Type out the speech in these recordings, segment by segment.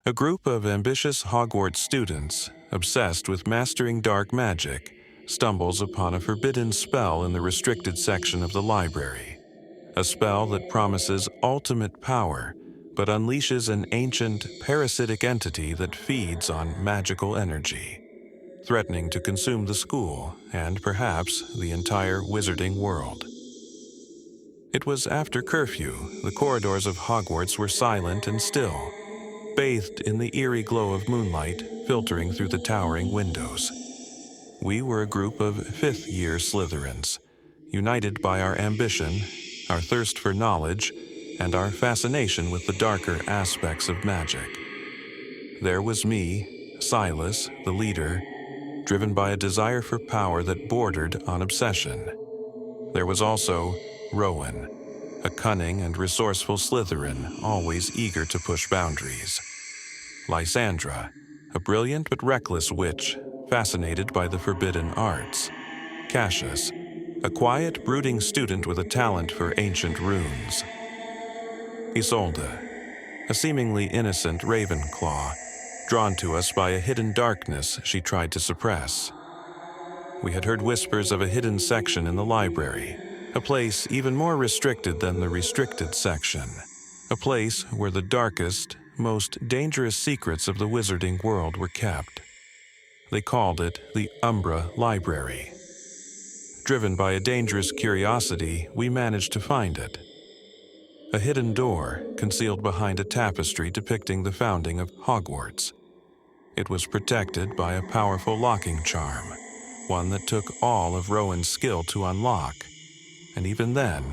A group of ambitious Hogwarts students, obsessed with mastering dark magic, stumbles upon a forbidden spell in the restricted section of the library. A spell that promises ultimate power, but unleashes an ancient, parasitic entity that feeds on magical energy, threatening to consume the school and perhaps the entire wizarding world. It was after curfew. The corridors of Hogwarts were silent and still, bathed in the eerie glow of moonlight filtering through the towering windows. We were a group of fifth-year Slytherins, united by our ambition, our thirst for knowledge, and our fascination with the darker aspects of magic. There was me, Silas, the leader, driven by a desire for power that bordered on obsession. There was also Rowan, a cunning and resourceful Slytherin, always eager to push boundaries. Lysandra, a brilliant but reckless witch, fascinated by the forbidden arts. Cassius, a quiet, brooding student with a talent for ancient runes. Isolde, a seemingly innocent Ravenclaw, drawn to us by a hidden darkness she tried to suppress. We had heard whispers of a hidden section in the library, a place even more restricted than the restricted section, a place where the darkest, most dangerous secrets of the wizarding world were kept. They called it the Umbra Library. Driven by a dangerous curiosity, we managed to find it. A hidden door concealed behind a tapestry depicting the founding of Hogwarts. It was protected by a powerful locking charm, one that took all of Rowan's skill to unlock. And even then,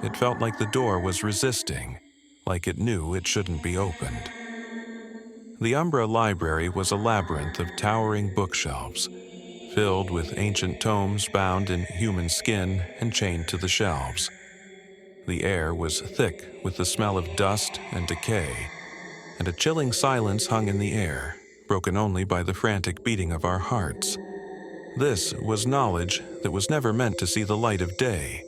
it felt like the door was resisting, like it knew it shouldn't be opened. The Umbra Library was a labyrinth of towering bookshelves, filled with ancient tomes bound in human skin and chained to the shelves. The air was thick with the smell of dust and decay, and a chilling silence hung in the air, broken only by the frantic beating of our hearts. This was knowledge that was never meant to see the light of day.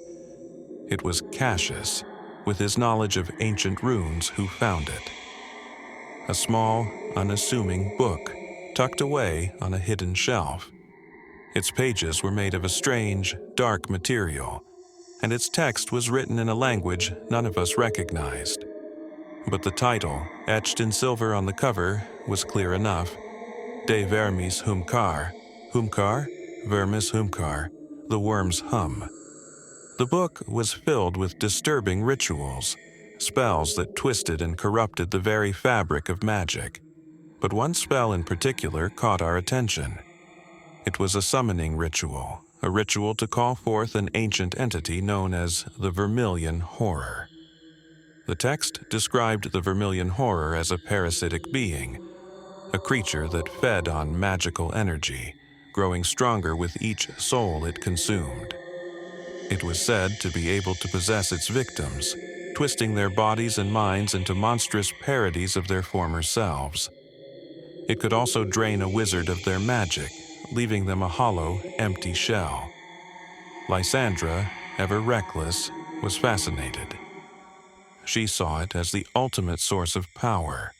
It was Cassius, with his knowledge of ancient runes, who found it. A small, unassuming book, tucked away on a hidden shelf. Its pages were made of a strange, dark material, and its text was written in a language none of us recognized. But the title, etched in silver on the cover, was clear enough. De Vermis Humcar. Humcar? Vermis Humcar. The worms hum. The book was filled with disturbing rituals, spells that twisted and corrupted the very fabric of magic. But one spell in particular caught our attention. It was a summoning ritual, a ritual to call forth an ancient entity known as the Vermilion Horror. The text described the Vermilion Horror as a parasitic being, a creature that fed on magical energy, growing stronger with each soul it consumed. It was said to be able to possess its victims, twisting their bodies and minds into monstrous parodies of their former selves. It could also drain a wizard of their magic, leaving them a hollow, empty shell. Lysandra, ever reckless, was fascinated. She saw it as the ultimate source of power,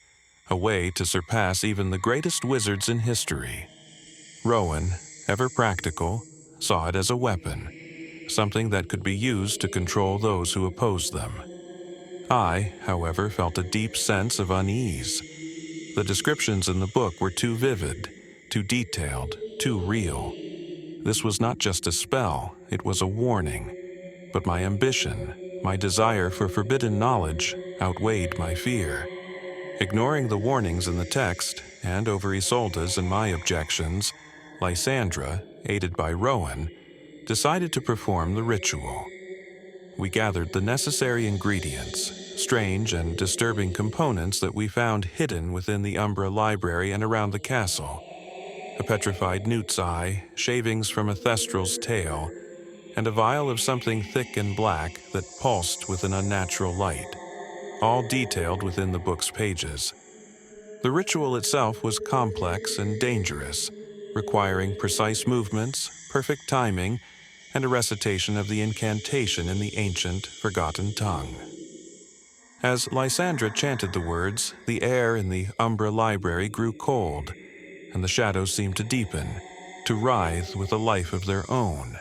a way to surpass even the greatest wizards in history. Rowan, ever practical, saw it as a weapon, something that could be used to control those who opposed them. I, however, felt a deep sense of unease. The descriptions in the book were too vivid, too detailed, too real. This was not just a spell, it was a warning. But my ambition, my desire for forbidden knowledge, outweighed my fear. Ignoring the warnings in the text, and over Isolde's and my objections, Lysandra, aided by Rowan, decided to perform the ritual. We gathered the necessary ingredients, strange and disturbing components that we found hidden within the Umbra Library and around the castle. A petrified newt's eye, shavings from a thestral's tail, and a vial of something thick and black that pulsed with an unnatural light, all detailed within the book's pages. The ritual itself was complex and dangerous, requiring precise movements, perfect timing, and a recitation of the incantation in the ancient, forgotten tongue. As Lysandra chanted the words, the air in the Umbra Library grew cold, and the shadows seemed to deepen, to writhe with a life of their own.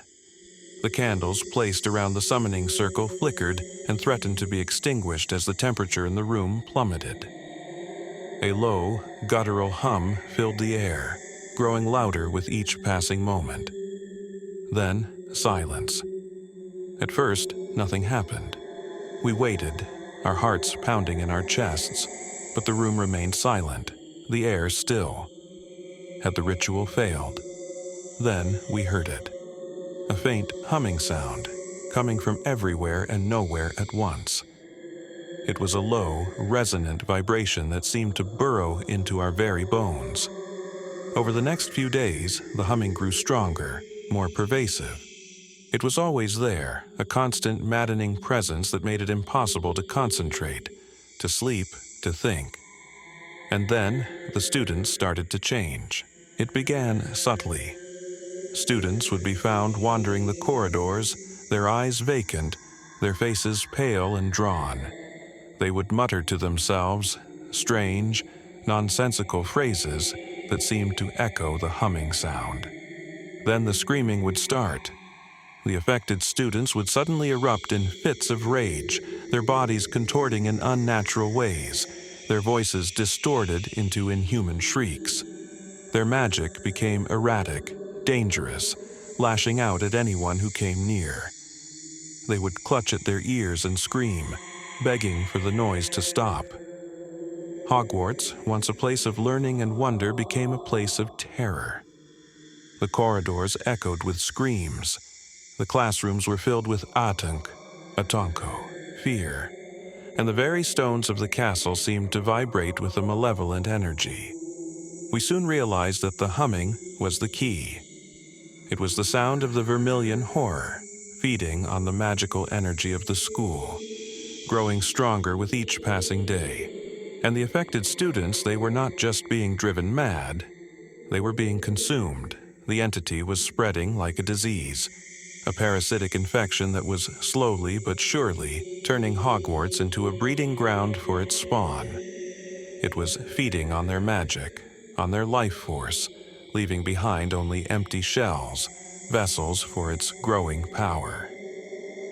The candles placed around the summoning circle flickered and threatened to be extinguished as the temperature in the room plummeted. A low, guttural hum filled the air, growing louder with each passing moment. Then, silence. At first, nothing happened. We waited, our hearts pounding in our chests, but the room remained silent, the air still. Had the ritual failed? Then we heard it. A faint humming sound, coming from everywhere and nowhere at once. It was a low, resonant vibration that seemed to burrow into our very bones. Over the next few days, the humming grew stronger, more pervasive. It was always there, a constant, maddening presence that made it impossible to concentrate, to sleep, to think. And then, the students started to change. It began subtly. Students would be found wandering the corridors, their eyes vacant, their faces pale and drawn. They would mutter to themselves strange, nonsensical phrases that seemed to echo the humming sound. Then the screaming would start. The affected students would suddenly erupt in fits of rage, their bodies contorting in unnatural ways, their voices distorted into inhuman shrieks. Their magic became erratic, dangerous, lashing out at anyone who came near. They would clutch at their ears and scream, begging for the noise to stop. Hogwarts, once a place of learning and wonder, became a place of terror. The corridors echoed with screams. The classrooms were filled with atonko, fear, and the very stones of the castle seemed to vibrate with a malevolent energy. We soon realized that the humming was the key. It was the sound of the vermilion horror, feeding on the magical energy of the school, growing stronger with each passing day. And the affected students, they were not just being driven mad, they were being consumed. The entity was spreading like a disease, a parasitic infection that was slowly but surely turning Hogwarts into a breeding ground for its spawn. It was feeding on their magic, on their life force, leaving behind only empty shells, vessels for its growing power.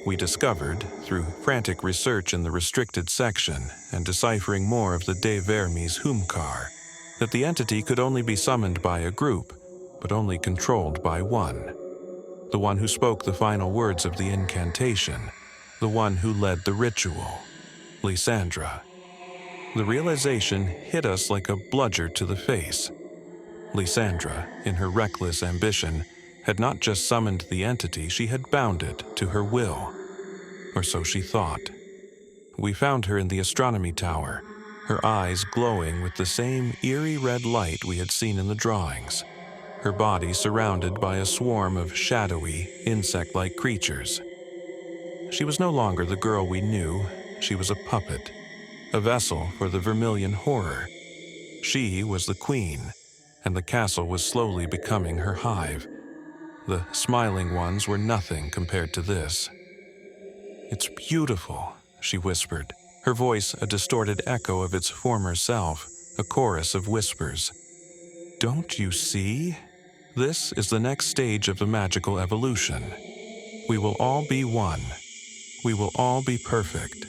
We discovered, through frantic research in the restricted section and deciphering more of the De Vermes Humkar, that the entity could only be summoned by a group, but only controlled by one. The one who spoke the final words of the incantation, the one who led the ritual, Lysandra. The realization hit us like a bludgeon to the face. Lysandra, in her reckless ambition, had not just summoned the entity, she had bound it to her will. Or so she thought. We found her in the astronomy tower, her eyes glowing with the same eerie red light we had seen in the drawings, her body surrounded by a swarm of shadowy, insect-like creatures. She was no longer the girl we knew, she was a puppet, a vessel for the vermilion horror. She was the queen, and the castle was slowly becoming her hive. The smiling ones were nothing compared to this. "It's beautiful," she whispered, her voice a distorted echo of its former self, a chorus of whispers. "Don't you see? This is the next stage of the magical evolution. We will all be one. We will all be perfect."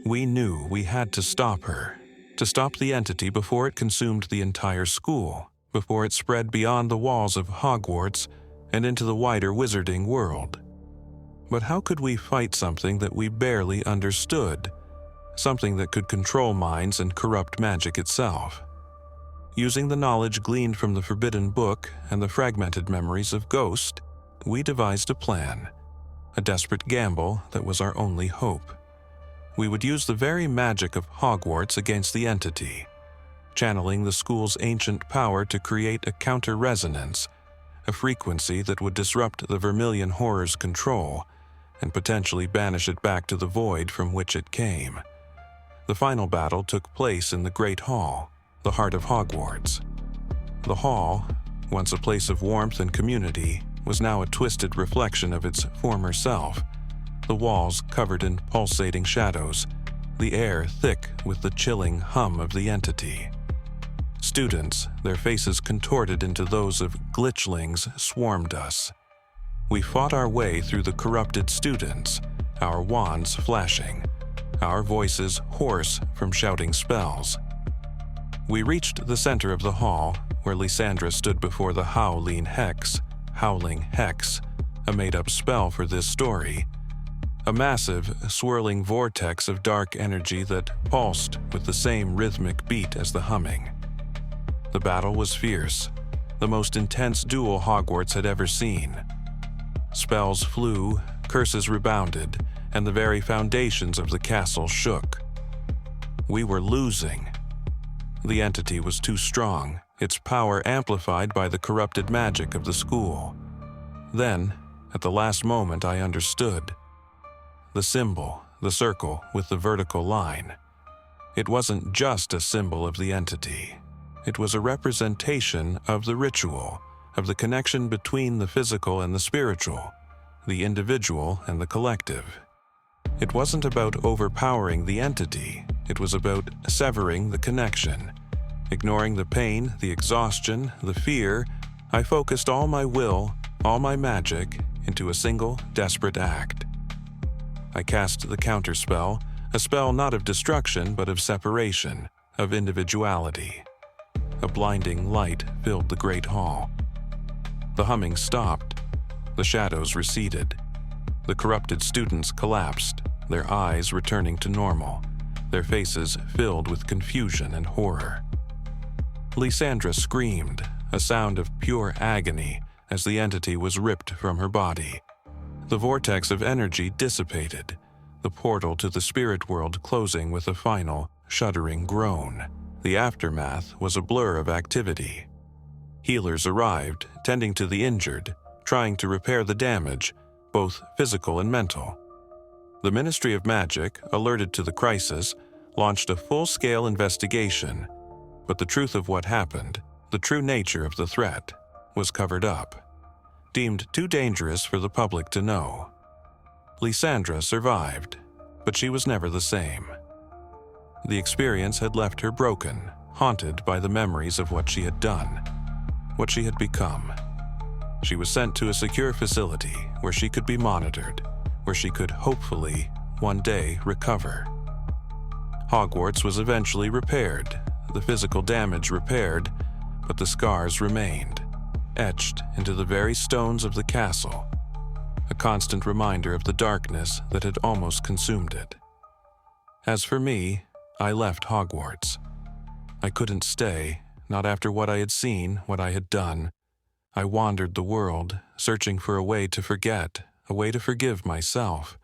We knew we had to stop her, to stop the entity before it consumed the entire school, before it spread beyond the walls of Hogwarts and into the wider wizarding world. But how could we fight something that we barely understood, something that could control minds and corrupt magic itself? Using the knowledge gleaned from the Forbidden Book and the fragmented memories of Ghost, we devised a plan, a desperate gamble that was our only hope. We would use the very magic of Hogwarts against the entity, channeling the school's ancient power to create a counter-resonance, a frequency that would disrupt the vermilion horror's control and potentially banish it back to the void from which it came. The final battle took place in the Great Hall, the heart of Hogwarts. The hall, once a place of warmth and community, was now a twisted reflection of its former self, the walls covered in pulsating shadows, the air thick with the chilling hum of the entity. Students, their faces contorted into those of glitchlings, swarmed us. We fought our way through the corrupted students, our wands flashing, our voices hoarse from shouting spells. We reached the center of the hall, where Lysandra stood before the Howling Hex, a made-up spell for this story, a massive, swirling vortex of dark energy that pulsed with the same rhythmic beat as the humming. The battle was fierce, the most intense duel Hogwarts had ever seen. Spells flew, curses rebounded, and the very foundations of the castle shook. We were losing. The entity was too strong, its power amplified by the corrupted magic of the school. Then, at the last moment, I understood. The symbol, the circle with the vertical line. It wasn't just a symbol of the entity. It was a representation of the ritual, of the connection between the physical and the spiritual, the individual and the collective. It wasn't about overpowering the entity, it was about severing the connection. Ignoring the pain, the exhaustion, the fear, I focused all my will, all my magic, into a single, desperate act. I cast the counterspell, a spell not of destruction but of separation, of individuality. A blinding light filled the great hall. The humming stopped. The shadows receded. The corrupted students collapsed, their eyes returning to normal, their faces filled with confusion and horror. Lysandra screamed, a sound of pure agony, as the entity was ripped from her body. The vortex of energy dissipated, the portal to the spirit world closing with a final, shuddering groan. The aftermath was a blur of activity. Healers arrived, tending to the injured, trying to repair the damage, both physical and mental. The Ministry of Magic, alerted to the crisis, launched a full-scale investigation, but the truth of what happened, the true nature of the threat, was covered up, deemed too dangerous for the public to know. Lysandra survived, but she was never the same. The experience had left her broken, haunted by the memories of what she had done, what she had become. She was sent to a secure facility where she could be monitored, where she could hopefully, one day, recover. Hogwarts was eventually repaired, the physical damage repaired, but the scars remained, etched into the very stones of the castle, a constant reminder of the darkness that had almost consumed it. As for me, I left Hogwarts. I couldn't stay, not after what I had seen, what I had done. I wandered the world, searching for a way to forget, a way to forgive myself.